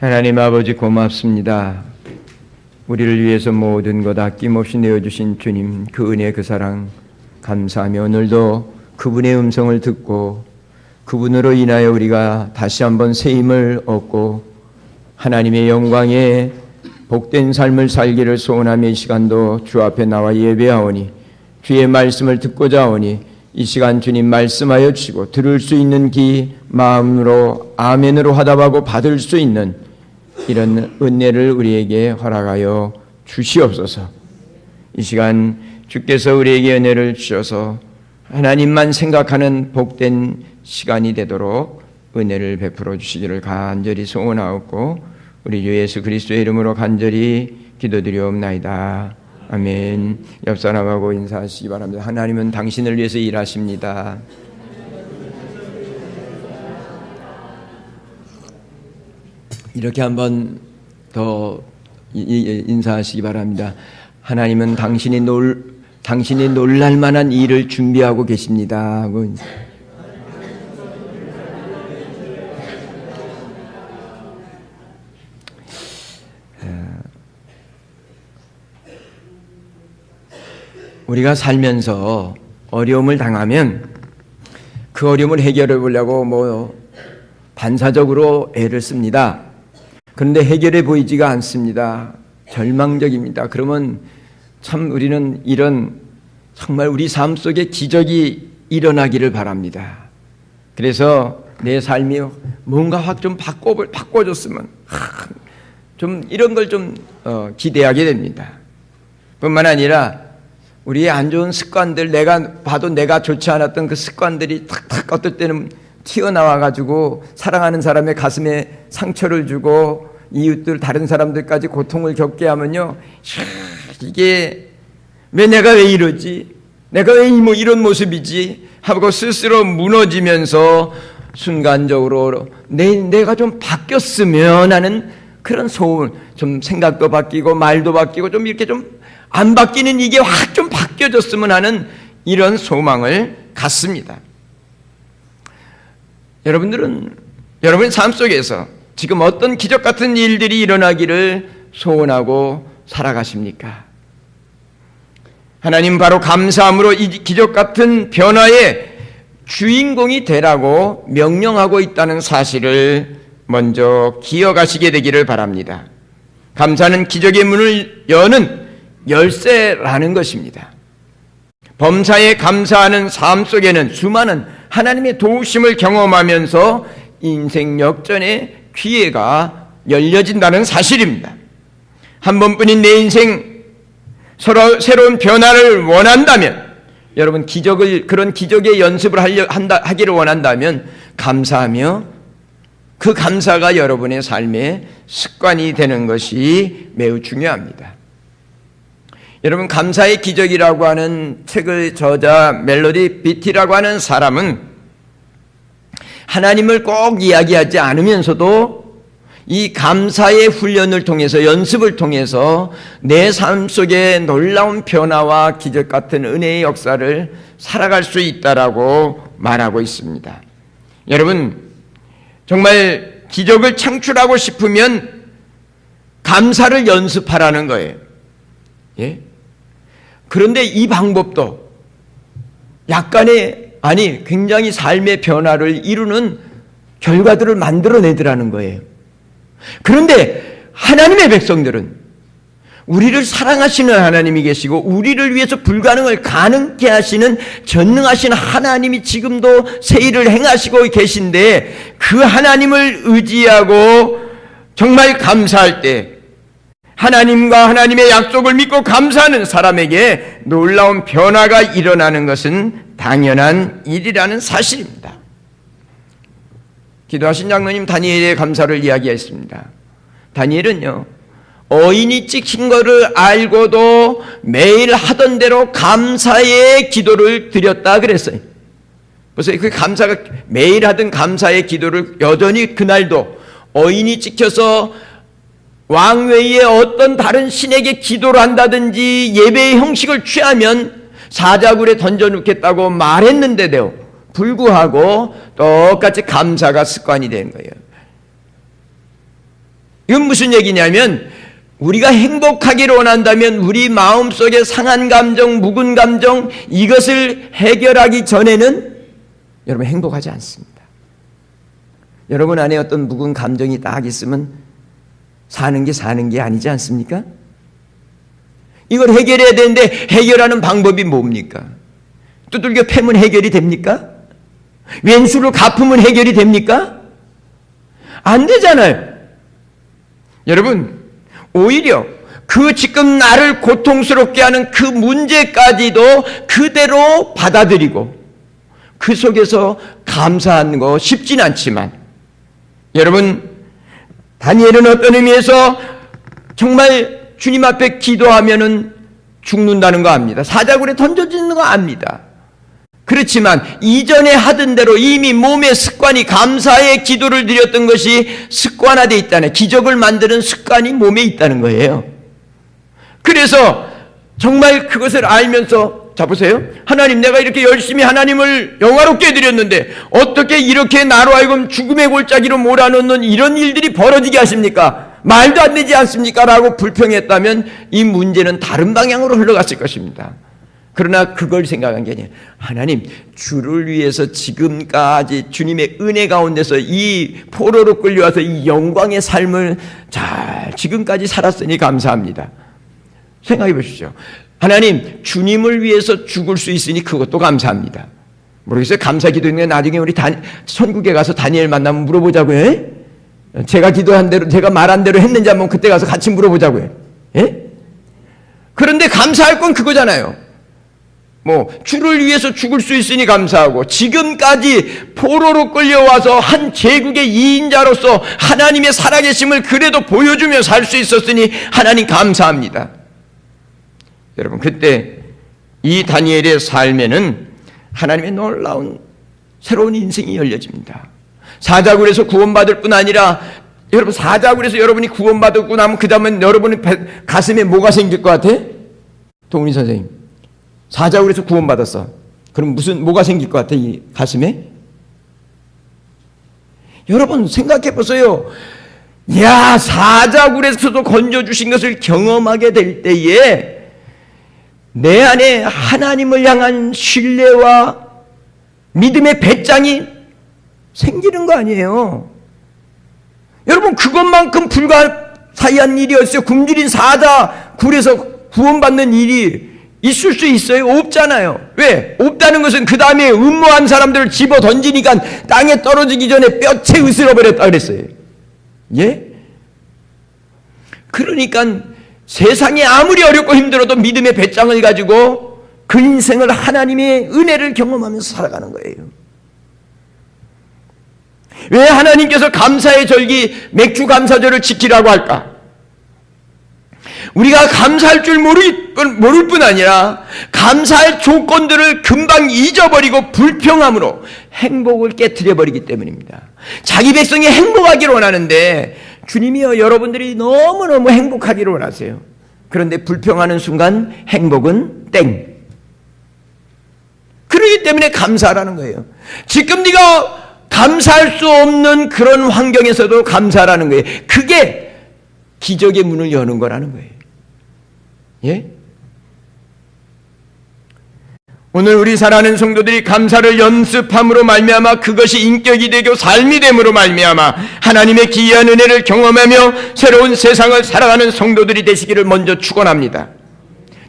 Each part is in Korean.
하나님 아버지 고맙습니다. 우리를 위해서 모든 것 아낌없이 내어주신 주님, 그 은혜, 그 사랑 감사하며 오늘도 그분의 음성을 듣고 그분으로 인하여 우리가 다시 한번 새 힘을 얻고 하나님의 영광에 복된 삶을 살기를 소원하며 이 시간도 주 앞에 나와 예배하오니 주의 말씀을 듣고자 하오니 이 시간 주님 말씀하여 주시고 들을 수 있는 귀 마음으로 아멘으로 화답하고 받을 수 있는 이런 은혜를 우리에게 허락하여 주시옵소서. 이 시간 주께서 우리에게 은혜를 주셔서 하나님만 생각하는 복된 시간이 되도록 은혜를 베풀어 주시기를 간절히 소원하옵고 우리 주 예수 그리스도의 이름으로 간절히 기도드리옵나이다. 아멘. 옆 사람하고 인사하시기 바랍니다. 하나님은 당신을 위해서 일하십니다. 이렇게 한번 더 인사하시기 바랍니다. 하나님은 당신이 놀랄 만한 일을 준비하고 계십니다. 하고 우리가 살면서 어려움을 당하면 그 어려움을 해결해 보려고 반사적으로 애를 씁니다. 그런데 해결해 보이지가 않습니다. 절망적입니다. 그러면 참 우리는 이런 정말 우리 삶 속에 기적이 일어나기를 바랍니다. 그래서 내 삶이 뭔가 확 좀 바꿔줬으면 좀 이런 걸 좀 기대하게 됩니다. 뿐만 아니라 우리의 안 좋은 습관들, 내가 봐도 내가 좋지 않았던 그 습관들이 탁탁 어떨 때는 튀어나와가지고 사랑하는 사람의 가슴에 상처를 주고 이웃들 다른 사람들까지 고통을 겪게 하면요, 이게 내가 왜 이러지? 내가 왜 이런 모습이지? 하고 스스로 무너지면서 순간적으로 내가 좀 바뀌었으면 하는 그런 소원, 좀 생각도 바뀌고 말도 바뀌고 좀 이렇게 좀 안 바뀌는 이게 확 좀 바뀌어졌으면 하는 이런 소망을 갖습니다. 여러분들은 여러분의 삶 속에서 지금 어떤 기적 같은 일들이 일어나기를 소원하고 살아가십니까? 하나님 바로 감사함으로 이 기적 같은 변화의 주인공이 되라고 명령하고 있다는 사실을 먼저 기억하시게 되기를 바랍니다. 감사는 기적의 문을 여는 열쇠라는 것입니다. 범사에 감사하는 삶 속에는 수많은 하나님의 도우심을 경험하면서 인생 역전의 기회가 열려진다는 사실입니다. 한 번뿐인 내 인생 새로운 변화를 원한다면, 여러분 그런 기적의 연습을 하기를 원한다면 감사하며 그 감사가 여러분의 삶의 습관이 되는 것이 매우 중요합니다. 여러분, 감사의 기적이라고 하는 책의 저자 멜로디 비티라고 하는 사람은 하나님을 꼭 이야기하지 않으면서도 이 감사의 훈련을 통해서, 연습을 통해서 내 삶 속에 놀라운 변화와 기적 같은 은혜의 역사를 살아갈 수 있다라고 말하고 있습니다. 여러분, 정말 기적을 창출하고 싶으면 감사를 연습하라는 거예요. 예? 그런데 이 방법도 굉장히 삶의 변화를 이루는 결과들을 만들어내더라는 거예요. 그런데 하나님의 백성들은 우리를 사랑하시는 하나님이 계시고 우리를 위해서 불가능을 가능케 하시는 전능하신 하나님이 지금도 새 일을 행하시고 계신데 그 하나님을 의지하고 정말 감사할 때 하나님과 하나님의 약속을 믿고 감사하는 사람에게 놀라운 변화가 일어나는 것은 당연한 일이라는 사실입니다. 기도하신 장로님 다니엘의 감사를 이야기했습니다. 다니엘은요, 어인이 찍힌 것을 알고도 매일 하던 대로 감사의 기도를 드렸다 그랬어요. 그래서 그 감사가 매일 하던 감사의 기도를 여전히 그날도 어인이 찍혀서 왕외에 어떤 다른 신에게 기도를 한다든지 예배의 형식을 취하면 사자굴에 던져놓겠다고 말했는데도 불구하고 똑같이 감사가 습관이 된 거예요. 이건 무슨 얘기냐면 우리가 행복하기를 원한다면 우리 마음속에 상한 감정, 묵은 감정 이것을 해결하기 전에는 여러분 행복하지 않습니다. 여러분 안에 어떤 묵은 감정이 딱 있으면 사는 게 아니지 않습니까? 이걸 해결해야 되는데 해결하는 방법이 뭡니까? 두들겨 패면 해결이 됩니까? 왼수를 갚으면 해결이 됩니까? 안 되잖아요. 여러분, 오히려 그 지금 나를 고통스럽게 하는 그 문제까지도 그대로 받아들이고 그 속에서 감사하는 거 쉽진 않지만 여러분, 다니엘은 어떤 의미에서 정말 주님 앞에 기도하면은 죽는다는 거 압니다. 사자굴에 던져지는 거 압니다. 그렇지만 이전에 하던 대로 이미 몸의 습관이 감사의 기도를 드렸던 것이 습관화되어 있다는, 기적을 만드는 습관이 몸에 있다는 거예요. 그래서 정말 그것을 알면서, 자 보세요. 하나님, 내가 이렇게 열심히 하나님을 영화롭게 해드렸는데 어떻게 이렇게 나로 하여금 죽음의 골짜기로 몰아넣는 이런 일들이 벌어지게 하십니까? 말도 안 되지 않습니까? 라고 불평했다면 이 문제는 다른 방향으로 흘러갔을 것입니다. 그러나 그걸 생각한 게 아니에요. 하나님, 주를 위해서 지금까지 주님의 은혜 가운데서 이 포로로 끌려와서 이 영광의 삶을 잘 지금까지 살았으니 감사합니다. 생각해 보십시오. 하나님, 주님을 위해서 죽을 수 있으니 그것도 감사합니다. 모르겠어요. 감사 기도인데 나중에 우리 천국에 가서 다니엘 만나면 물어보자고요. 제가 기도한 대로, 제가 말한 대로 했는지 한번 그때 가서 같이 물어보자고요. 예? 그런데 감사할 건 그거잖아요. 주를 위해서 죽을 수 있으니 감사하고, 지금까지 포로로 끌려와서 한 제국의 2인자로서 하나님의 살아계심을 그래도 보여주며 살 수 있었으니 하나님 감사합니다. 여러분, 그때 이 다니엘의 삶에는 하나님의 놀라운 새로운 인생이 열려집니다. 사자굴에서 구원받을 뿐 아니라, 여러분, 사자굴에서 여러분이 구원받았고 나면 그 다음에 여러분의 가슴에 뭐가 생길 것 같아? 동훈이 선생님, 사자굴에서 구원받았어. 그럼 뭐가 생길 것 같아? 이 가슴에? 여러분 생각해 보세요. 야, 사자굴에서도 건져주신 것을 경험하게 될 때에 내 안에 하나님을 향한 신뢰와 믿음의 배짱이 생기는 거 아니에요. 여러분, 그것만큼 불가사의한 일이 어딨어요? 굶주린 사자굴에서 구원받는 일이 있을 수 있어요? 없잖아요. 왜? 없다는 것은 그 다음에 음모한 사람들을 집어 던지니까 땅에 떨어지기 전에 뼈채 으스러버렸다 그랬어요. 예? 그러니까 세상이 아무리 어렵고 힘들어도 믿음의 배짱을 가지고 그 인생을 하나님의 은혜를 경험하면서 살아가는 거예요. 왜 하나님께서 감사의 절기, 맥주 감사절을 지키라고 할까? 우리가 감사할 줄 모를 뿐 아니라 감사할 조건들을 금방 잊어버리고 불평함으로 행복을 깨트려버리기 때문입니다. 자기 백성이 행복하기를 원하는데 주님이여, 여러분들이 너무너무 행복하기를 원하세요. 그런데 불평하는 순간 행복은 땡. 그렇기 때문에 감사하라는 거예요. 지금 네가 감사할 수 없는 그런 환경에서도 감사하라는 거예요. 그게 기적의 문을 여는 거라는 거예요. 예? 오늘 우리 사랑하는 성도들이 감사를 연습함으로 말미암아 그것이 인격이 되고 삶이 됨으로 말미암아 하나님의 기이한 은혜를 경험하며 새로운 세상을 살아가는 성도들이 되시기를 먼저 축원합니다.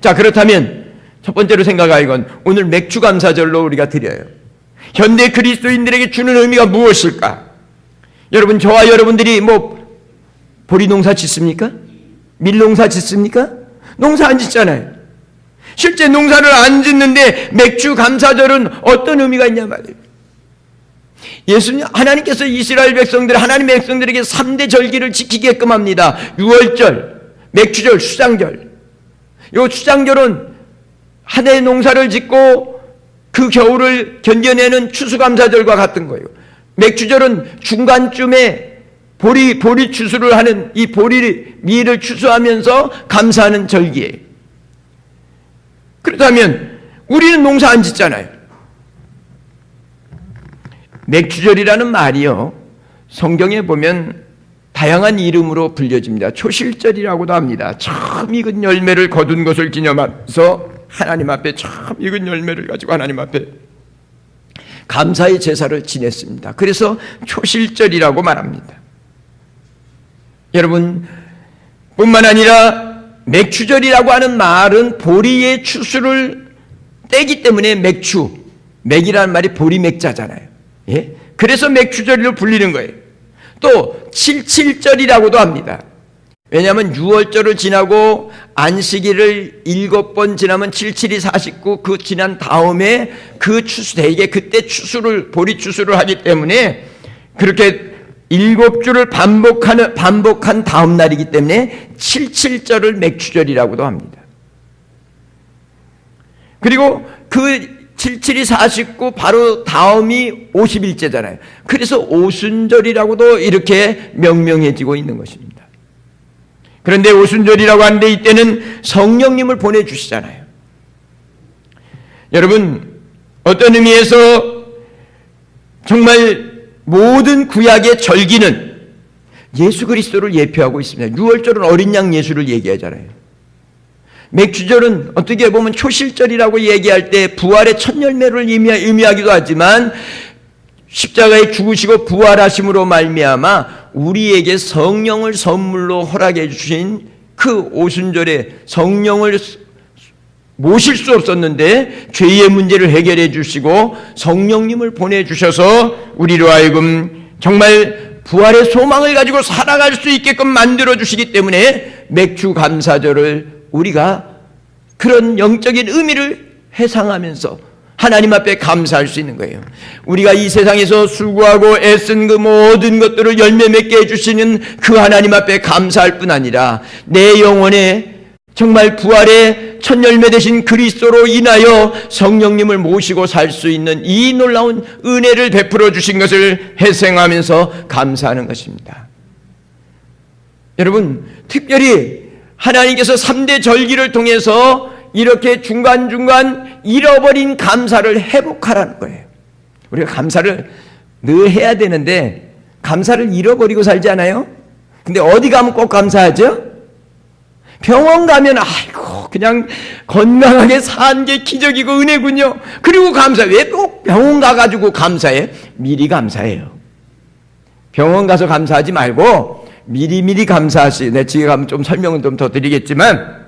자, 그렇다면 첫 번째로 생각할 건 오늘 맥주 감사절로 우리가 드려요. 현대 그리스도인들에게 주는 의미가 무엇일까? 여러분, 저와 여러분들이 보리 농사 짓습니까? 밀 농사 짓습니까? 농사 안 짓잖아요. 실제 농사를 안 짓는데 맥주 감사절은 어떤 의미가 있냐 말이에요. 하나님께서 이스라엘 백성들, 하나님의 백성들에게 3대 절기를 지키게끔 합니다. 유월절, 맥주절, 수장절. 이 수장절은 한 해 농사를 짓고 그 겨울을 견뎌내는 추수감사절과 같은 거예요. 맥주절은 중간쯤에 보리 추수를 하는, 이 밀을 추수하면서 감사하는 절기예요. 그렇다면 우리는 농사 안 짓잖아요. 맥주절이라는 말이요, 성경에 보면 다양한 이름으로 불려집니다. 초실절이라고도 합니다. 처음 익은 열매를 거둔 것을 기념하면서 하나님 앞에 처음 익은 열매를 가지고 하나님 앞에 감사의 제사를 지냈습니다. 그래서 초실절이라고 말합니다. 여러분, 뿐만 아니라 맥추절이라고 하는 말은 보리의 추수를 떼기 때문에 맥이라는 말이 보리맥자잖아요. 예? 그래서 맥추절로 불리는 거예요. 또 77절이라고도 합니다. 왜냐하면 6월절을 지나고 안식일을 7번 지나면 77이 49, 그 지난 다음에 그 추수 대개 그때 보리 추수를 하기 때문에 그렇게 7주를 반복한 다음 날이기 때문에 77절을 맥추절이라고도 합니다. 그리고 그 77이 49 바로 다음이 50일째잖아요. 그래서 오순절이라고도 이렇게 명명해지고 있는 것입니다. 그런데 오순절이라고 하는데 이때는 성령님을 보내주시잖아요. 여러분, 어떤 의미에서 정말 모든 구약의 절기는 예수 그리스도를 예표하고 있습니다. 6월절은 어린 양 예수를 얘기하잖아요. 맥주절은 어떻게 보면 초실절이라고 얘기할 때 부활의 첫 열매를 의미하기도 하지만 십자가에 죽으시고 부활하심으로 말미암아 우리에게 성령을 선물로 허락해 주신 그 오순절에 성령을 모실 수 없었는데 죄의 문제를 해결해 주시고 성령님을 보내주셔서 우리로 하여금 정말 부활의 소망을 가지고 살아갈 수 있게끔 만들어 주시기 때문에 맥주 감사절을 우리가 그런 영적인 의미를 회상하면서 하나님 앞에 감사할 수 있는 거예요. 우리가 이 세상에서 수고하고 애쓴 그 모든 것들을 열매 맺게 해주시는 그 하나님 앞에 감사할 뿐 아니라 내 영혼에 정말 부활의 첫 열매 되신 그리스도로 인하여 성령님을 모시고 살 수 있는 이 놀라운 은혜를 베풀어 주신 것을 회상하면서 감사하는 것입니다. 여러분, 특별히 하나님께서 3대 절기를 통해서 이렇게 중간중간 잃어버린 감사를 회복하라는 거예요. 우리가 감사를 늘 해야 되는데 감사를 잃어버리고 살지 않아요? 근데 어디 가면 꼭 감사하죠? 병원 가면 아이고 그냥 건강하게 산 게 기적이고 은혜군요. 그리고 감사해. 왜 꼭 병원 가가지고 감사해? 미리 감사해요. 병원 가서 감사하지 말고 미리 감사하시. 내 집에 가면 좀 설명은 좀 더 드리겠지만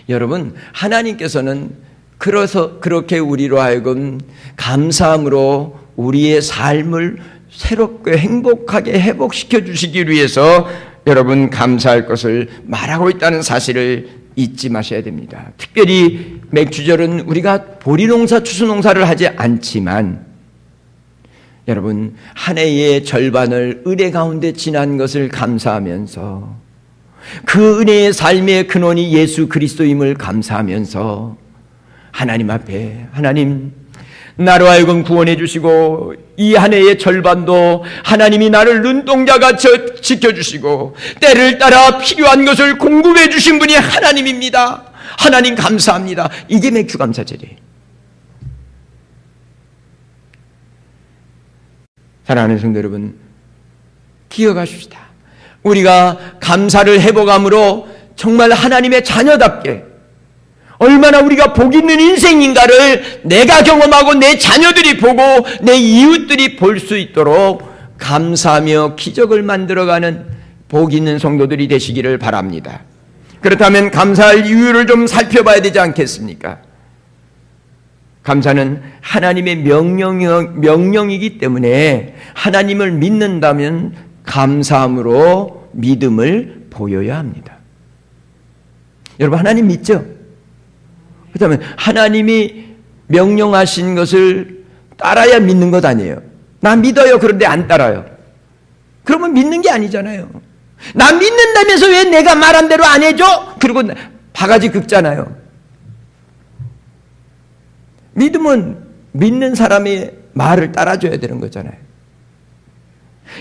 여러분, 하나님께서는 그래서 그렇게 우리로 하여금 감사함으로 우리의 삶을 새롭게 행복하게 회복시켜 주시기 위해서 여러분 감사할 것을 말하고 있다는 사실을 잊지 마셔야 됩니다. 특별히 맥주절은 우리가 보리농사, 추수농사를 하지 않지만 여러분 한 해의 절반을 은혜 가운데 지난 것을 감사하면서 그 은혜의 삶의 근원이 예수 그리스도임을 감사하면서 하나님 앞에 하나님 나로 하여금 구원해 주시고 이 한 해의 절반도 하나님이 나를 눈동자같이 지켜주시고 때를 따라 필요한 것을 공급해 주신 분이 하나님입니다. 하나님 감사합니다. 이게 맥주 감사절이에요. 사랑하는 성도 여러분, 기억하십시다. 우리가 감사를 회복함으로 정말 하나님의 자녀답게 얼마나 우리가 복 있는 인생인가를 내가 경험하고 내 자녀들이 보고 내 이웃들이 볼 수 있도록 감사하며 기적을 만들어가는 복 있는 성도들이 되시기를 바랍니다. 그렇다면 감사할 이유를 좀 살펴봐야 되지 않겠습니까? 감사는 하나님의 명령이기 때문에 하나님을 믿는다면 감사함으로 믿음을 보여야 합니다. 여러분 하나님 믿죠? 그렇다면 하나님이 명령하신 것을 따라야 믿는 것 아니에요. 나 믿어요. 그런데 안 따라요. 그러면 믿는 게 아니잖아요. 나 믿는다면서 왜 내가 말한 대로 안 해줘? 그리고 바가지 긁잖아요. 믿음은 믿는 사람의 말을 따라줘야 되는 거잖아요.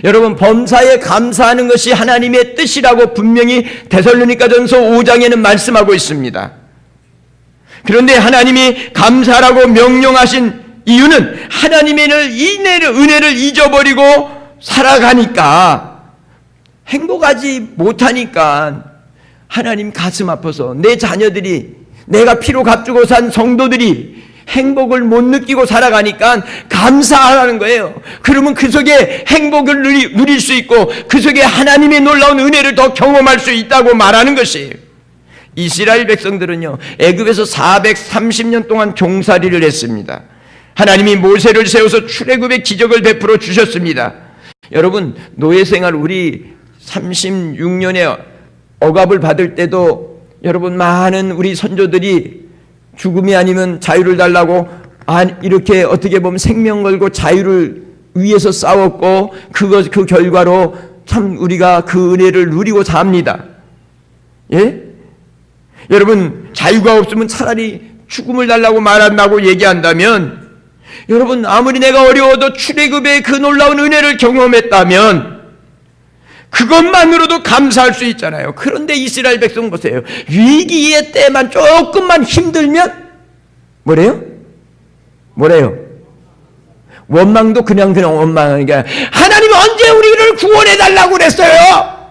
여러분 범사에 감사하는 것이 하나님의 뜻이라고 분명히 데살로니가전서 5장에는 말씀하고 있습니다. 그런데 하나님이 감사라고 명령하신 이유는 하나님의 은혜를 잊어버리고 살아가니까 행복하지 못하니까 하나님 가슴 아파서 내 자녀들이, 내가 피로 값주고 산 성도들이 행복을 못 느끼고 살아가니까 감사하라는 거예요. 그러면 그 속에 행복을 누릴 수 있고 그 속에 하나님의 놀라운 은혜를 더 경험할 수 있다고 말하는 것이에요. 이스라엘 백성들은요, 애굽에서 430년 동안 종살이를 했습니다. 하나님이 모세를 세워서 출애굽의 기적을 베풀어 주셨습니다. 여러분, 노예생활 우리 36년의 억압을 받을 때도 여러분 많은 우리 선조들이 죽음이 아니면 자유를 달라고 이렇게 어떻게 보면 생명 걸고 자유를 위해서 싸웠고 그 결과로 참 우리가 그 은혜를 누리고 삽니다. 예? 여러분, 자유가 없으면 차라리 죽음을 달라고 말한다고 얘기한다면, 여러분, 아무리 내가 어려워도 출애굽의 그 놀라운 은혜를 경험했다면 그것만으로도 감사할 수 있잖아요. 그런데 이스라엘 백성 보세요. 위기의 때만 조금만 힘들면 뭐래요? 원망도 그냥 원망하니까 하나님 언제 우리를 구원해달라고 그랬어요?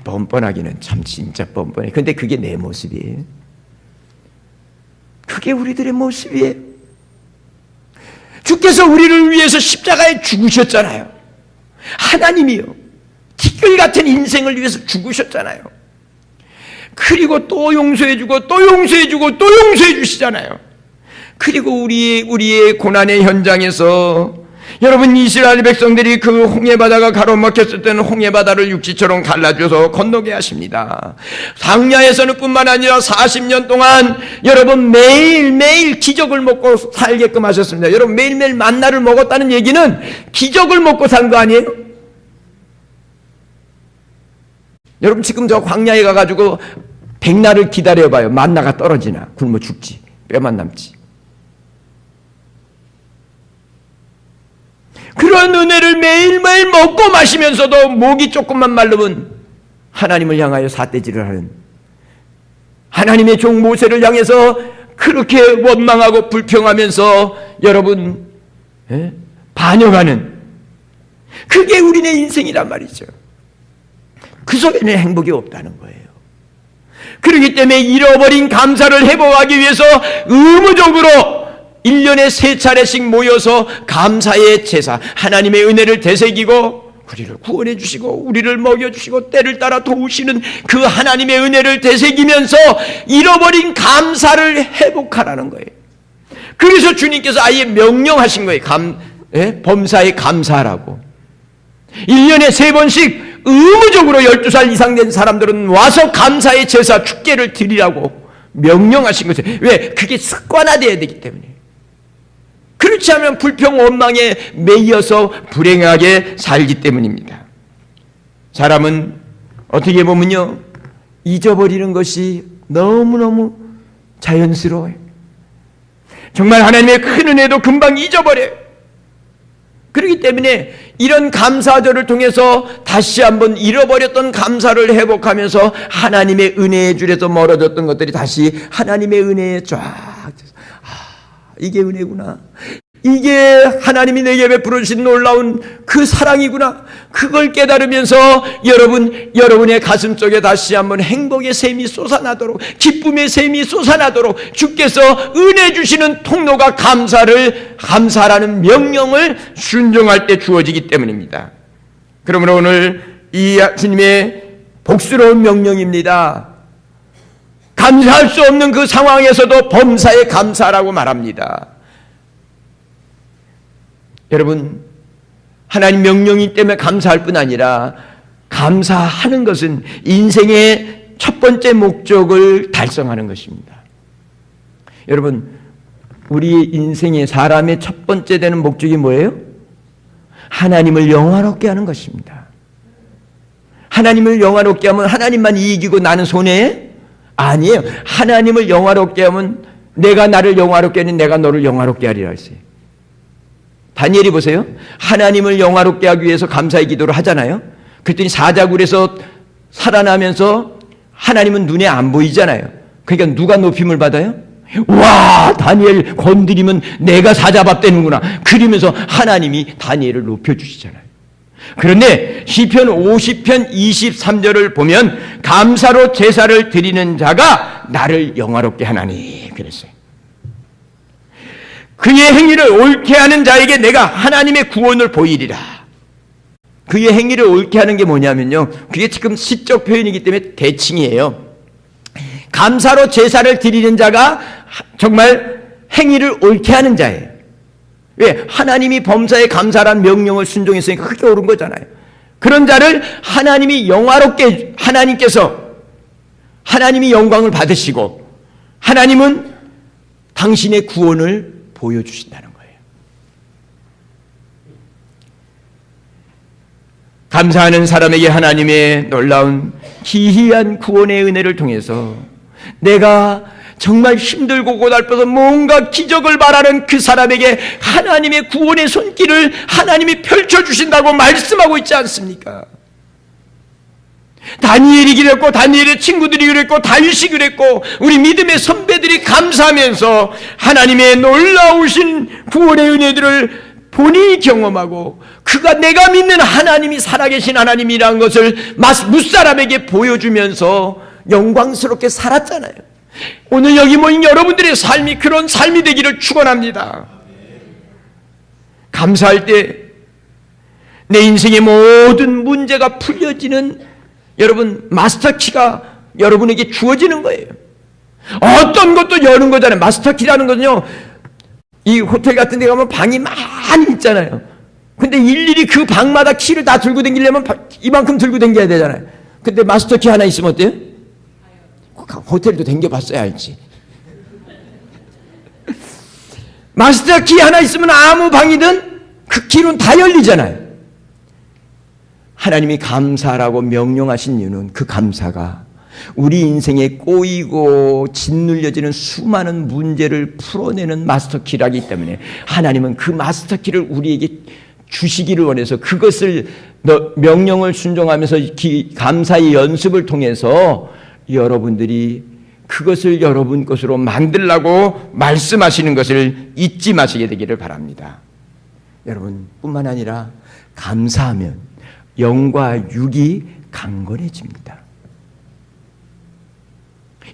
뻔뻔하기는 참 진짜 뻔뻔해. 근데 그게 내 모습이에요. 그게 우리들의 모습이에요. 주께서 우리를 위해서 십자가에 죽으셨잖아요. 하나님이요, 티끌 같은 인생을 위해서 죽으셨잖아요. 그리고 또 용서해주고 또 용서해주고 또 용서해 주시잖아요. 그리고 우리의 고난의 현장에서 여러분, 이스라엘 백성들이 그 홍해바다가 가로막혔을 때는 홍해바다를 육지처럼 갈라줘서 건너게 하십니다. 광야에서는 뿐만 아니라 40년 동안 여러분 매일매일 기적을 먹고 살게끔 하셨습니다. 여러분, 매일매일 만나를 먹었다는 얘기는 기적을 먹고 산 거 아니에요? 여러분, 지금 저 광야에 가가지고 백날을 기다려봐요. 만나가 떨어지나? 굶어 죽지, 뼈만 남지. 그런 은혜를 매일매일 먹고 마시면서도 목이 조금만 마르면 하나님을 향하여 삿대질을 하는, 하나님의 종 모세를 향해서 그렇게 원망하고 불평하면서 여러분 반역하는, 그게 우리네 인생이란 말이죠. 그 속에는 행복이 없다는 거예요. 그렇기 때문에 잃어버린 감사를 회복하기 위해서 의무적으로 1년에 3차례씩 모여서 감사의 제사, 하나님의 은혜를 되새기고 우리를 구원해 주시고 우리를 먹여주시고 때를 따라 도우시는 그 하나님의 은혜를 되새기면서 잃어버린 감사를 회복하라는 거예요. 그래서 주님께서 아예 명령하신 거예요. 범사에 감사하라고. 1년에 3번씩 의무적으로 12살 이상 된 사람들은 와서 감사의 제사, 축제를 드리라고 명령하신 거죠. 왜? 그게 습관화되어야 되기 때문에. 그렇지 않으면 불평, 원망에 매여서 불행하게 살기 때문입니다. 사람은 어떻게 보면요, 잊어버리는 것이 너무너무 자연스러워요. 정말 하나님의 큰 은혜도 금방 잊어버려요. 그렇기 때문에 이런 감사절을 통해서 다시 한번 잃어버렸던 감사를 회복하면서 하나님의 은혜의 줄에서 멀어졌던 것들이 다시 하나님의 은혜에 쫙, 이게 은혜구나, 이게 하나님이 내게 베풀어 주신 놀라운 그 사랑이구나, 그걸 깨달으면서 여러분의 가슴 속에 다시 한번 행복의 샘이 솟아나도록, 기쁨의 샘이 쏟아나도록 주께서 은혜 주시는 통로가 감사라는 명령을 순종할 때 주어지기 때문입니다. 그러므로 오늘 이 주님의 복스러운 명령입니다. 감사할 수 없는 그 상황에서도 범사에 감사라고 말합니다. 여러분, 하나님 명령이기 때문에 감사할 뿐 아니라 감사하는 것은 인생의 첫 번째 목적을 달성하는 것입니다. 여러분, 우리 인생의 사람의 첫 번째 되는 목적이 뭐예요? 하나님을 영화롭게 하는 것입니다. 하나님을 영화롭게 하면 하나님만 이익이고 나는 손해에? 아니에요. 하나님을 영화롭게 하면 내가 나를 영화롭게 하니 내가 너를 영화롭게 하리라 했어요. 다니엘이 보세요. 하나님을 영화롭게 하기 위해서 감사의 기도를 하잖아요. 그랬더니 사자굴에서 살아나면서 하나님은 눈에 안 보이잖아요. 그러니까 누가 높임을 받아요? 와, 다니엘 건드리면 내가 사자밥 되는구나. 그러면서 하나님이 다니엘을 높여주시잖아요. 그런데 시편 50편 23절을 보면 감사로 제사를 드리는 자가 나를 영화롭게 하나니 그랬어요. 그의 행위를 옳게 하는 자에게 내가 하나님의 구원을 보이리라. 그의 행위를 옳게 하는 게 뭐냐면요, 그게 지금 시적 표현이기 때문에 대칭이에요. 감사로 제사를 드리는 자가 정말 행위를 옳게 하는 자예요. 왜? 하나님이 범사에 감사란 명령을 순종했으니까 그게 옳은 거잖아요. 그런 자를 하나님이 영화롭게, 하나님이 영광을 받으시고 하나님은 당신의 구원을 보여주신다는 거예요. 감사하는 사람에게 하나님의 놀라운 기이한 구원의 은혜를 통해서 내가 정말 힘들고 고달퍼서 뭔가 기적을 바라는 그 사람에게 하나님의 구원의 손길을 하나님이 펼쳐주신다고 말씀하고 있지 않습니까? 다니엘이 그랬고, 다니엘의 친구들이 그랬고, 다윗이 그랬고, 우리 믿음의 선배들이 감사하면서 하나님의 놀라우신 구원의 은혜들을 본인이 경험하고 그가 내가 믿는 하나님이 살아계신 하나님이라는 것을 무사람에게 보여주면서 영광스럽게 살았잖아요. 오늘 여기 모인 여러분들의 삶이 그런 삶이 되기를 축원합니다. 감사할 때 내 인생의 모든 문제가 풀려지는 여러분 마스터키가 여러분에게 주어지는 거예요. 어떤 것도 여는 거잖아요. 마스터키라는 거는요, 이 호텔 같은 데 가면 방이 많이 있잖아요. 근데 일일이 그 방마다 키를 다 들고 다니려면 이만큼 들고 다녀야 되잖아요. 근데 마스터키 하나 있으면 어때요? 호텔도 다녀봤어야 알지. 마스터키 하나 있으면 아무 방이든 그 키는 다 열리잖아요. 하나님이 감사라고 명령하신 이유는 그 감사가 우리 인생에 꼬이고 짓눌려지는 수많은 문제를 풀어내는 마스터키라기 때문에 하나님은 그 마스터키를 우리에게 주시기를 원해서 그것을 명령을 순종하면서 감사의 연습을 통해서 여러분들이 그것을 여러분 것으로 만들라고 말씀하시는 것을 잊지 마시게 되기를 바랍니다. 여러분 뿐만 아니라 감사하면 영과 육이 강건해집니다.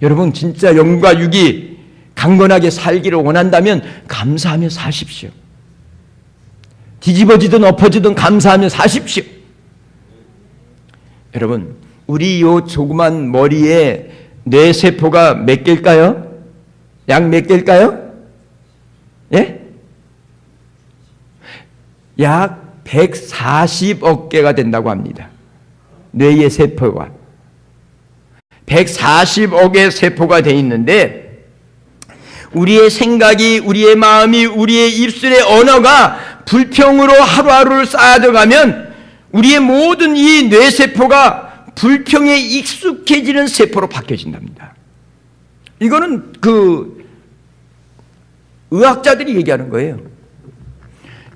여러분 진짜 영과 육이 강건하게 살기를 원한다면 감사하며 사십시오. 뒤집어지든 엎어지든 감사하며 사십시오. 여러분 우리 요 조그만 머리에 뇌세포가 몇 개일까요? 약 몇 개일까요? 예? 약 140억 개가 된다고 합니다. 뇌의 세포가 140억의 세포가 돼 있는데 우리의 생각이, 우리의 마음이, 우리의 입술의 언어가 불평으로 하루하루를 쌓아져 가면 우리의 모든 이 뇌세포가 불평에 익숙해지는 세포로 바뀌어진답니다. 이거는 그 의학자들이 얘기하는 거예요.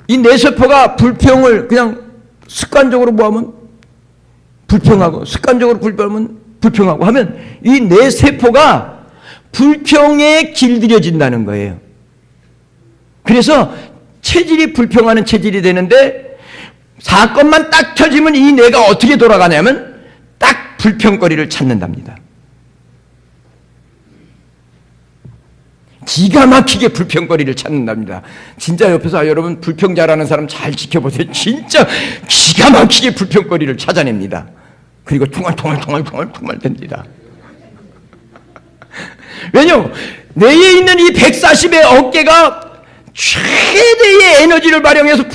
이 뇌세포가 불평을 그냥 습관적으로 뭐하면 불평하고 습관적으로 불평하고 하면 이 뇌세포가 불평에 길들여진다는 거예요. 그래서 체질이 불평하는 체질이 되는데 사건만 딱 터지면 이 뇌가 어떻게 돌아가냐면 딱 불평거리를 찾는답니다. 기가 막히게 불평거리를 찾는답니다. 진짜 옆에서 여러분 불평 잘하는 사람 잘 지켜보세요. 진짜 기가 막히게 불평거리를 찾아냅니다. 그리고 퉁알퉁알 됩니다. 왜냐하면 뇌에 있는 이 140의 어깨가 최대의 에너지를 발휘해서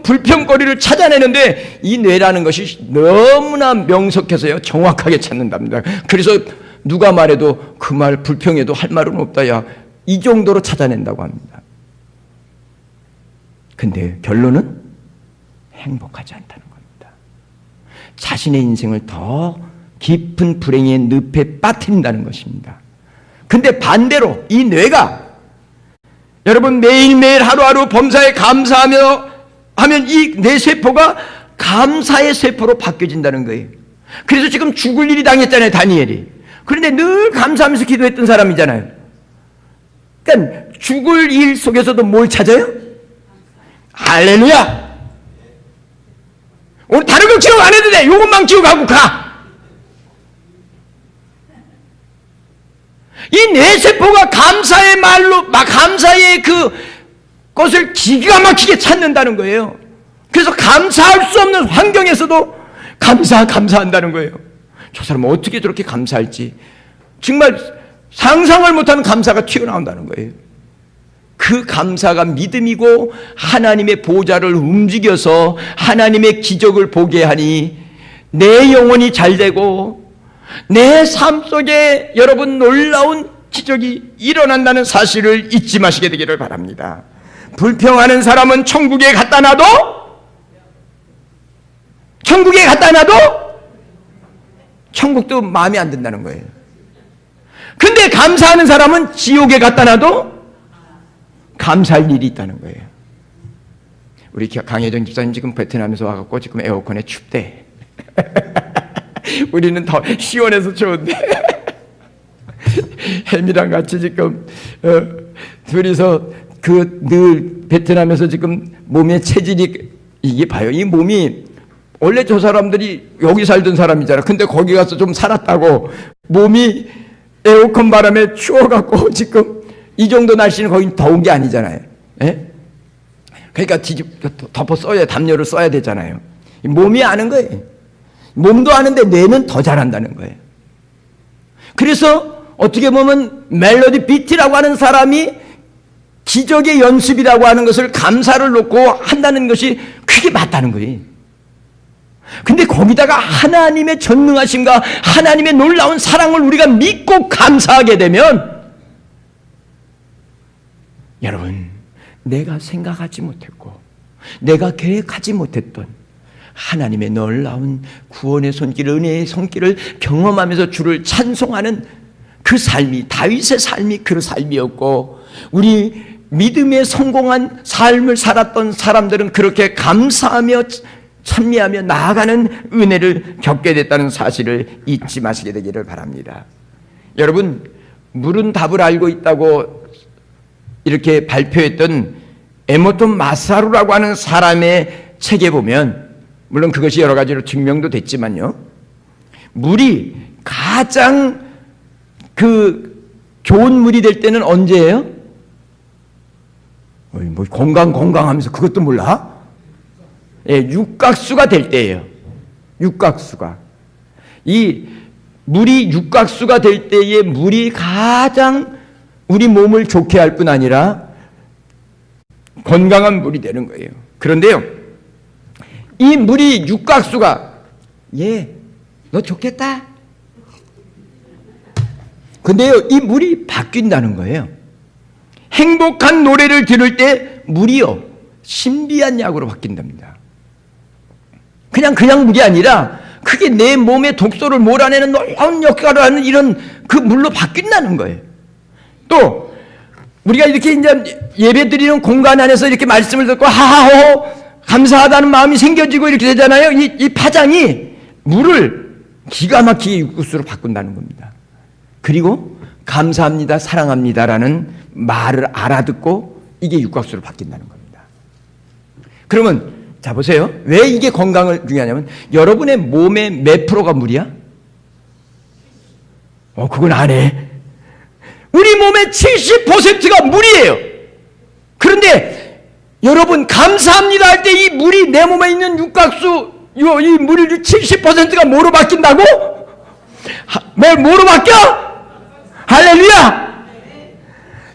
불평거리를 찾아내는데 이 뇌라는 것이 너무나 명석해서요 정확하게 찾는답니다. 그래서 누가 말해도 그 말 불평해도 할 말은 없다 야 이 정도로 찾아낸다고 합니다. 근데 결론은 행복하지 않다는 겁니다. 자신의 인생을 더 깊은 불행의 늪에 빠뜨린다는 것입니다. 근데 반대로 이 뇌가 여러분 매일매일 하루하루 범사에 감사하며 하면 이 뇌세포가 감사의 세포로 바뀌어진다는 거예요. 그래서 지금 죽을 일이 당했잖아요, 다니엘이. 그런데 늘 감사하면서 기도했던 사람이잖아요. 그러니까 죽을 일 속에서도 뭘 찾아요? 할렐루야! 오늘 다른 거 기억 안 해도 돼. 요것만 기억하고 가. 이 뇌세포가 감사의 말로, 감사의 그 것을 기가 막히게 찾는다는 거예요. 그래서 감사할 수 없는 환경에서도 감사한다는 거예요. 저 사람은 어떻게 저렇게 감사할지 정말 상상을 못하는 감사가 튀어나온다는 거예요. 그 감사가 믿음이고 하나님의 보좌를 움직여서 하나님의 기적을 보게 하니 내 영혼이 잘 되고 내 삶 속에 여러분 놀라운 기적이 일어난다는 사실을 잊지 마시게 되기를 바랍니다. 불평하는 사람은 천국에 갖다 놔도 천국도 마음에 안 든다는 거예요. 근데 감사하는 사람은 지옥에 갖다 놔도 감사할 일이 있다는 거예요. 우리 강혜정 집사님 지금 베트남에서 와갖고 지금 에어컨에 춥대. 우리는 더 시원해서 좋은데 햄이랑 같이 지금 둘이서 늘 베트남에서 지금 몸의 체질이 이게 봐요. 이 몸이 원래 저 사람들이 여기 살던 사람이잖아. 근데 거기 가서 좀 살았다고 몸이 에어컨 바람에 추워갖고 지금 이 정도 날씨는 거의 더운 게 아니잖아요. 예? 그러니까 덮어 써야, 담요를 써야 되잖아요. 몸이 아는 거예요. 몸도 아는데 뇌는 더 잘한다는 거예요. 그래서 어떻게 보면 멜로디 비트라고 하는 사람이 기적의 연습이라고 하는 것을 감사를 놓고 한다는 것이 그게 맞다는 거예요. 근데 거기다가 하나님의 전능하심과 하나님의 놀라운 사랑을 우리가 믿고 감사하게 되면 여러분, 내가 생각하지 못했고 내가 계획하지 못했던 하나님의 놀라운 구원의 손길, 은혜의 손길을 경험하면서 주를 찬송하는 그 삶이 다윗의 삶이 그 삶이었고 우리 믿음에 성공한 삶을 살았던 사람들은 그렇게 감사하며 찬미하며 나아가는 은혜를 겪게 됐다는 사실을 잊지 마시게 되기를 바랍니다. 여러분, 물은 답을 알고 있다고 이렇게 발표했던 에모톤 마사루라고 하는 사람의 책에 보면 물론 그것이 여러 가지로 증명도 됐지만요, 물이 가장 좋은 물이 될 때는 언제예요? 뭐 건강하면서 그것도 몰라? 예, 육각수가 될 때예요. 육각수가. 이 물이 육각수가 될 때에 물이 가장 우리 몸을 좋게 할 뿐 아니라 건강한 물이 되는 거예요. 그런데요, 이 물이 육각수가 너 좋겠다. 근데요, 이 물이 바뀐다는 거예요. 행복한 노래를 들을 때 물이요, 신비한 약으로 바뀐답니다. 그냥 물이 아니라 그게 내 몸의 독소를 몰아내는 놀라운 역할을 하는 이런 그 물로 바뀐다는 거예요. 또 우리가 이렇게 이제 예배 드리는 공간 안에서 이렇게 말씀을 듣고 하하호 감사하다는 마음이 생겨지고 이렇게 되잖아요. 이 파장이 물을 기가 막히게 육국수로 바꾼다는 겁니다. 그리고 감사합니다, 사랑합니다라는 말을 알아듣고 이게 육각수로 바뀐다는 겁니다. 그러면 자 보세요. 왜 이게 건강을 중요하냐면 여러분의 몸의 몇 프로가 물이야? 그건 안 해. 우리 몸의 70%가 물이에요. 그런데 여러분 감사합니다 할 때 이 물이 내 몸에 있는 육각수 이 물이 70%가 뭐로 바뀐다고? 뭐로 바뀌어? 할렐루야!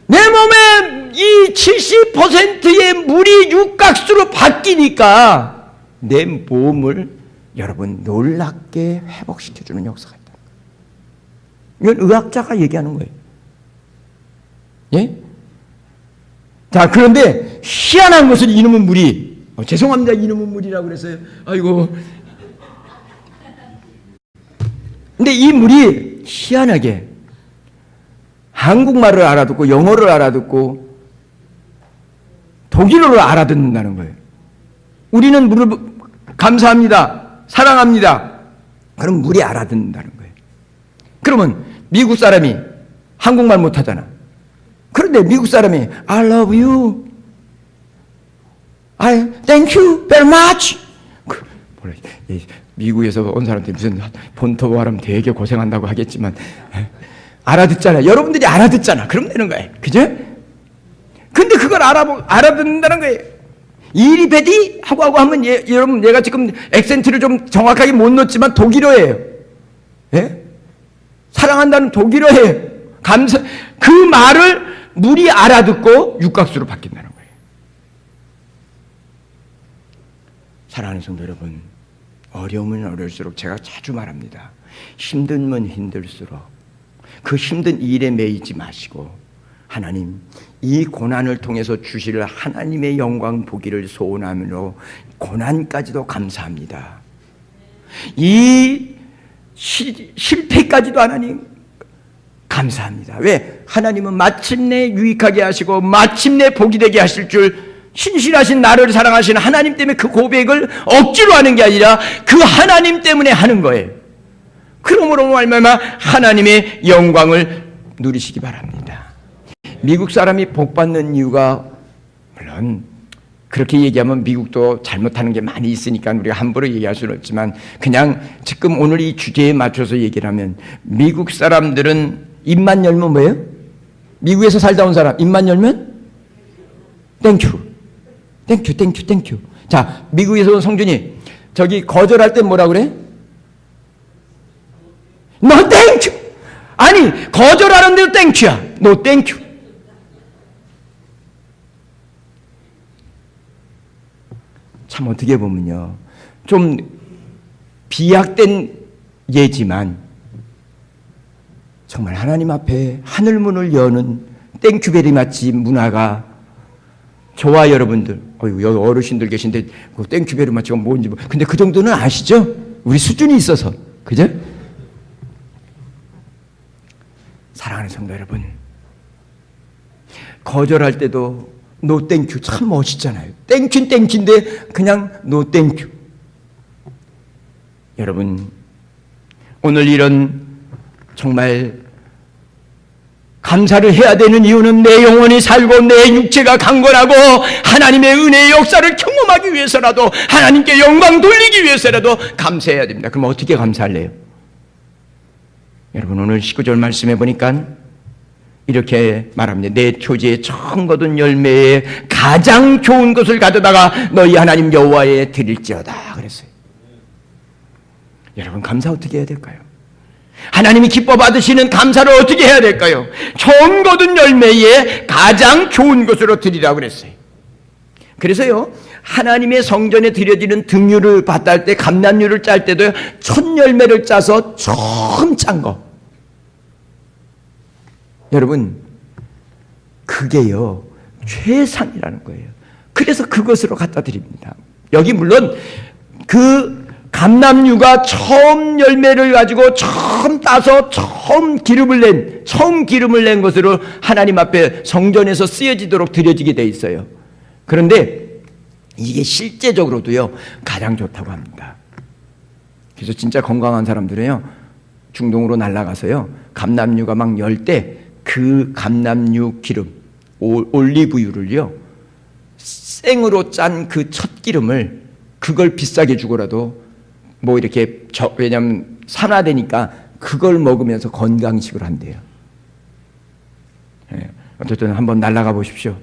내 몸에 이 70%의 물이 육각수로 바뀌니까 내 몸을 여러분 놀랍게 회복시켜주는 역사가 있다. 이건 의학자가 얘기하는 거예요. 예? 자, 그런데 희한한 것은 이놈의 물이 죄송합니다, 이놈의 물이라고 그랬어요. 아이고. 근데 이 물이 희한하게 한국말을 알아듣고 영어를 알아듣고 독일어를 알아듣는다는 거예요. 우리는 물을 감사합니다, 사랑합니다. 그럼 물이 알아듣는다는 거예요. 그러면 미국 사람이 한국말 못하잖아. 그런데 미국 사람이 I love you, I thank you very much. 미국에서 온 사람들이 무슨 본토 발음 되게 고생한다고 하겠지만 알아듣잖아. 여러분들이 알아듣잖아. 그럼 되는 거예요. 그죠? 근데 그걸 알아듣는다는 거예요. 이리베디 하고 하면 여러분 내가 지금 액센트를 좀 정확하게 못 넣었지만 독일어예요. 예? 사랑한다는 독일어예요. 그 말을 물이 알아듣고 육각수로 바뀐다는 거예요. 사랑하는 성도 여러분, 어려우면 어려울수록 제가 자주 말합니다. 힘들면 힘들수록 그 힘든 일에 매이지 마시고 하나님 이 고난을 통해서 주실 하나님의 영광 보기를 소원하므로 고난까지도 감사합니다. 이 실패까지도 하나님 감사합니다. 왜? 하나님은 마침내 유익하게 하시고 마침내 복이 되게 하실 줄 신실하신 나를 사랑하시는 하나님 때문에 그 고백을 억지로 하는 게 아니라 그 하나님 때문에 하는 거예요. 그러므로 말미암아 하나님의 영광을 누리시기 바랍니다. 미국 사람이 복 받는 이유가 물론 그렇게 얘기하면 미국도 잘못하는 게 많이 있으니까 우리가 함부로 얘기할 수는 없지만 그냥 지금 오늘 이 주제에 맞춰서 얘기를 하면 미국 사람들은 입만 열면 뭐예요? 미국에서 살다 온 사람 입만 열면 땡큐 땡큐 땡큐 땡큐. 자, 미국에서 온 성준이 저기 거절할 때 뭐라 그래? 너 땡큐. 아니 거절하는데도 땡큐야. 너 땡큐. 참 어떻게 보면요 좀 비약된 예지만 정말 하나님 앞에 하늘문을 여는 땡큐 베리마치 문화가 저와 여러분들 여기 어르신들 계신데 그 땡큐 베리마치가 뭔지 근데 그 정도는 아시죠? 우리 수준이 있어서 그죠? 사랑하는 성도 여러분, 거절할 때도 노 땡큐 참 멋있잖아요. 땡큐는 땡큐인데 그냥 노 땡큐. 여러분 오늘 이런 정말 감사를 해야 되는 이유는 내 영혼이 살고 내 육체가 강건하고 하나님의 은혜의 역사를 경험하기 위해서라도 하나님께 영광 돌리기 위해서라도 감사해야 됩니다. 그럼 어떻게 감사할래요? 여러분 오늘 19절 말씀해 보니까 이렇게 말합니다. 내 초지에 처음 거둔 열매에 가장 좋은 것을 가져다가 너희 하나님 여호와에 드릴지어다 그랬어요. 여러분 감사 어떻게 해야 될까요? 하나님이 기뻐 받으시는 감사를 어떻게 해야 될까요? 처음 거둔 열매에 가장 좋은 것으로 드리라고 그랬어요. 그래서요 하나님의 성전에 드려지는 등유를 받다 할 때 감람유를 짤 때도 첫 열매를 짜서 처음 짠 거. 여러분 그게요 최상이라는 거예요. 그래서 그것으로 갖다 드립니다. 여기 물론 그 감람유가 처음 열매를 가지고 처음 따서 처음 기름을 낸 것으로 하나님 앞에 성전에서 쓰여지도록 드려지게 돼 있어요. 그런데 이게 실제적으로도요 가장 좋다고 합니다. 그래서 진짜 건강한 사람들은요 중동으로 날아가서요 감람유가 막 열 때 그 감람유 기름 올리브유를요 생으로 짠 그 첫 기름을 그걸 비싸게 주고라도 뭐 이렇게 왜냐면 산화되니까 그걸 먹으면서 건강식을 한대요. 예, 어쨌든 한번 날아가 보십시오.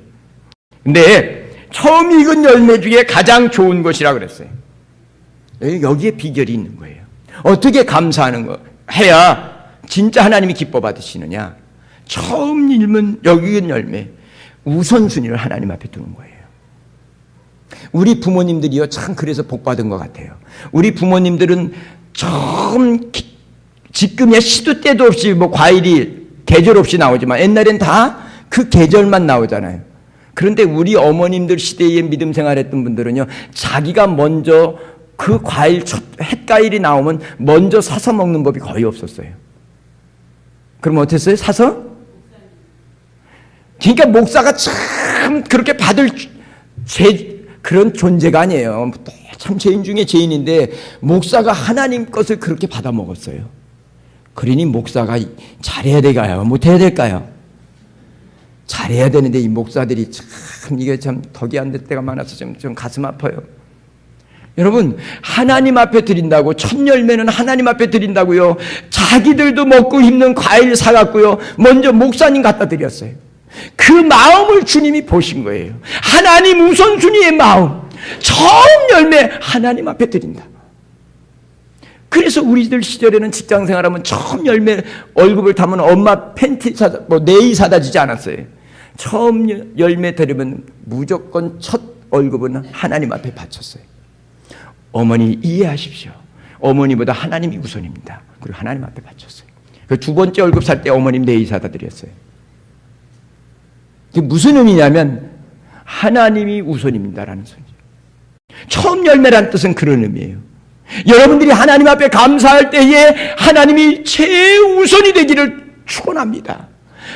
근데 처음 익은 열매 중에 가장 좋은 것이라 그랬어요. 여기에 비결이 있는 거예요. 어떻게 감사하는 거 해야 진짜 하나님이 기뻐 받으시느냐? 처음 익은 여기 익은 열매 우선순위를 하나님 앞에 두는 거예요. 우리 부모님들이요 참 그래서 복 받은 것 같아요. 우리 부모님들은 처음 지금이야 시도 때도 없이 뭐 과일이 계절 없이 나오지만 옛날엔 다 그 계절만 나오잖아요. 그런데 우리 어머님들 시대에 믿음 생활했던 분들은요 자기가 먼저 그 과일 햇과일이 나오면 먼저 사서 먹는 법이 거의 없었어요. 그럼 어땠어요? 사서? 그러니까 목사가 참 그렇게 받을 그런 존재가 아니에요. 참 죄인 중에 죄인인데 목사가 하나님 것을 그렇게 받아 먹었어요. 그러니 목사가 잘해야 될까요? 못해야 될까요? 잘해야 되는데 이 목사들이 참 이게 참 덕이 안 될 때가 많아서 좀 가슴 아파요. 여러분, 하나님 앞에 드린다고, 첫 열매는 하나님 앞에 드린다고요. 자기들도 먹고 힘든 과일 사갖고요. 먼저 목사님 갖다 드렸어요. 그 마음을 주님이 보신 거예요. 하나님 우선순위의 마음. 처음 열매 하나님 앞에 드린다. 그래서 우리들 시절에는 직장 생활하면 처음 열매 월급을 타면 엄마 팬티 사다, 네이 사다 주지 않았어요. 처음 열매 드리면 무조건 첫 월급은 하나님 앞에 바쳤어요. 어머니 이해하십시오. 어머니보다 하나님이 우선입니다. 그리고 하나님 앞에 바쳤어요. 그 두 번째 월급 살 때 어머님 네이 사다 드렸어요. 그게 무슨 의미냐면 하나님이 우선입니다라는 소리죠. 처음 열매란 뜻은 그런 의미예요. 여러분들이 하나님 앞에 감사할 때에 하나님이 최우선이 되기를 축원합니다.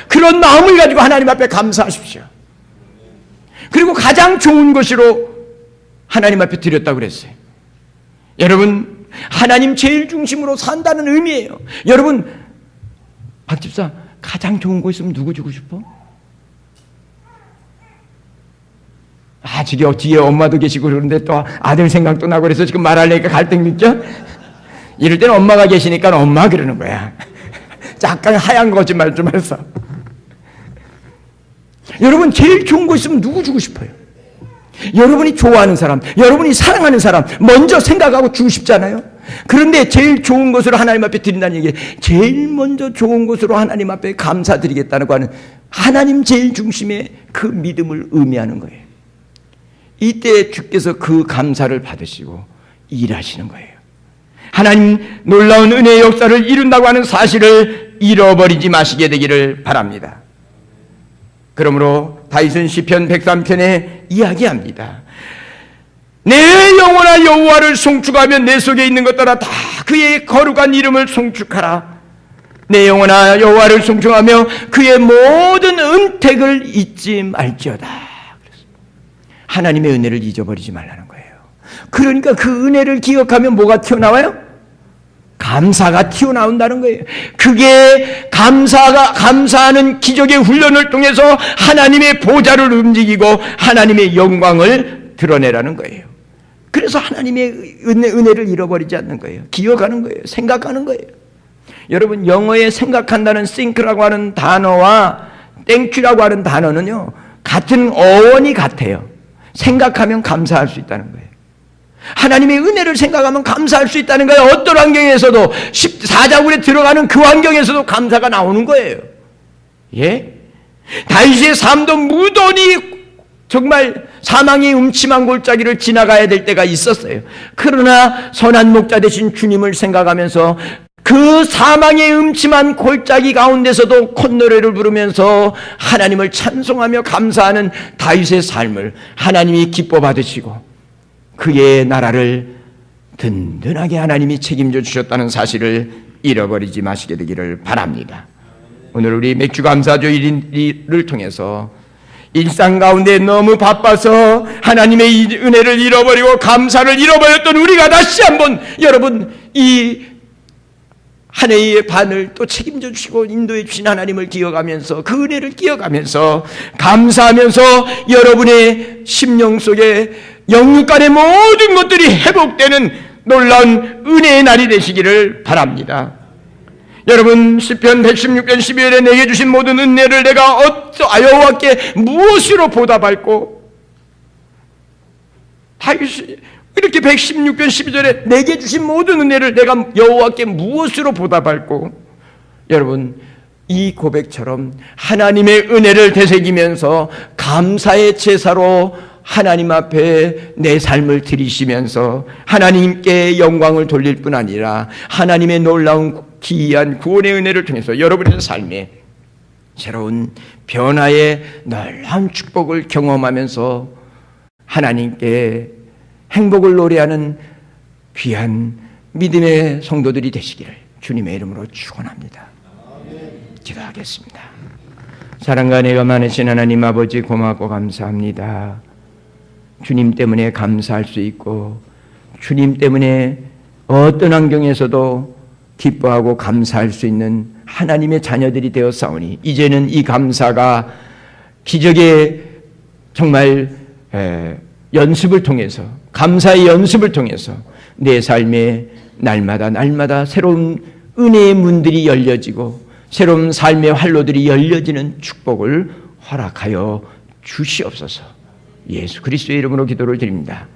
그런 마음을 가지고 하나님 앞에 감사하십시오. 그리고 가장 좋은 것으로 하나님 앞에 드렸다고 그랬어요. 여러분, 하나님 제일 중심으로 산다는 의미예요. 여러분, 박 집사, 가장 좋은 거 있으면 누구 주고 싶어? 저기 뒤에 엄마도 계시고 그러는데 또 아들 생각도 나고 그래서 지금 말하려니까 갈등 느껴? 이럴 때는 엄마가 계시니까 엄마 그러는 거야. 약간 하얀 거짓말 좀 해서. 여러분, 제일 좋은 거 있으면 누구 주고 싶어요? 여러분이 좋아하는 사람, 여러분이 사랑하는 사람 먼저 생각하고 주고 싶잖아요. 그런데 제일 좋은 것으로 하나님 앞에 드린다는 얘기예요. 제일 먼저 좋은 것으로 하나님 앞에 감사드리겠다는 거는 하나님 제일 중심의 그 믿음을 의미하는 거예요. 이때 주께서 그 감사를 받으시고 일하시는 거예요. 하나님 놀라운 은혜의 역사를 이룬다고 하는 사실을 잃어버리지 마시게 되기를 바랍니다. 그러므로 다윗은 시편 103편에 이야기합니다. 내 영혼아 여호와를 송축하며 내 속에 있는 것들아 다 그의 거룩한 이름을 송축하라. 내 영혼아 여호와를 송축하며 그의 모든 은택을 잊지 말지어다. 하나님의 은혜를 잊어버리지 말라는 거예요. 그러니까 그 은혜를 기억하면 뭐가 튀어나와요? 감사가 튀어나온다는 거예요. 그게 감사하는 기적의 훈련을 통해서 하나님의 보좌를 움직이고 하나님의 영광을 드러내라는 거예요. 그래서 하나님의 은혜를 잃어버리지 않는 거예요. 기억하는 거예요. 생각하는 거예요. 여러분, 영어에 생각한다는 think라고 하는 단어와 thank라고 하는 단어는요, 같은 어원이 같아요. 생각하면 감사할 수 있다는 거예요. 하나님의 은혜를 생각하면 감사할 수 있다는 거예요. 어떤 환경에서도, 사자굴에 들어가는 그 환경에서도 감사가 나오는 거예요. 예? 다윗의 삶도 무던히 정말 사망의 음침한 골짜기를 지나가야 될 때가 있었어요. 그러나 선한 목자 되신 주님을 생각하면서 그 사망의 음침한 골짜기 가운데서도 콧노래를 부르면서 하나님을 찬송하며 감사하는 다윗의 삶을 하나님이 기뻐 받으시고 그의 나라를 든든하게 하나님이 책임져 주셨다는 사실을 잃어버리지 마시게 되기를 바랍니다. 오늘 우리 맥주 감사조 1일을 통해서 일상 가운데 너무 바빠서 하나님의 은혜를 잃어버리고 감사를 잃어버렸던 우리가 다시 한번 여러분 이 한 해의 반을 또 책임져 주시고 인도해 주신 하나님을 기억하면서 그 은혜를 기억하면서 감사하면서 여러분의 심령 속에 영육 간의 모든 것들이 회복되는 놀라운 은혜의 날이 되시기를 바랍니다. 여러분, 시편 116편 12절에 내게 주신 모든 은혜를 내가 여호와께 무엇으로 보답할꼬? 다윗이 이렇게 116편 12절에 내게 주신 모든 은혜를 내가 여호와께 무엇으로 보답할꼬? 여러분, 이 고백처럼 하나님의 은혜를 되새기면서 감사의 제사로 하나님 앞에 내 삶을 드리시면서 하나님께 영광을 돌릴 뿐 아니라 하나님의 놀라운 기이한 구원의 은혜를 통해서 여러분의 삶에 새로운 변화의 놀라운 축복을 경험하면서 하나님께 행복을 노래하는 귀한 믿음의 성도들이 되시기를 주님의 이름으로 축원합니다. 기도하겠습니다. 사랑과 은혜가 많으신 하나님 아버지 고맙고 감사합니다. 주님 때문에 감사할 수 있고 주님 때문에 어떤 환경에서도 기뻐하고 감사할 수 있는 하나님의 자녀들이 되었사오니 이제는 이 감사가 기적의 정말 연습을 통해서, 감사의 연습을 통해서 내 삶에 날마다 새로운 은혜의 문들이 열려지고 새로운 삶의 활로들이 열려지는 축복을 허락하여 주시옵소서. 예수 그리스도의 이름으로 기도를 드립니다.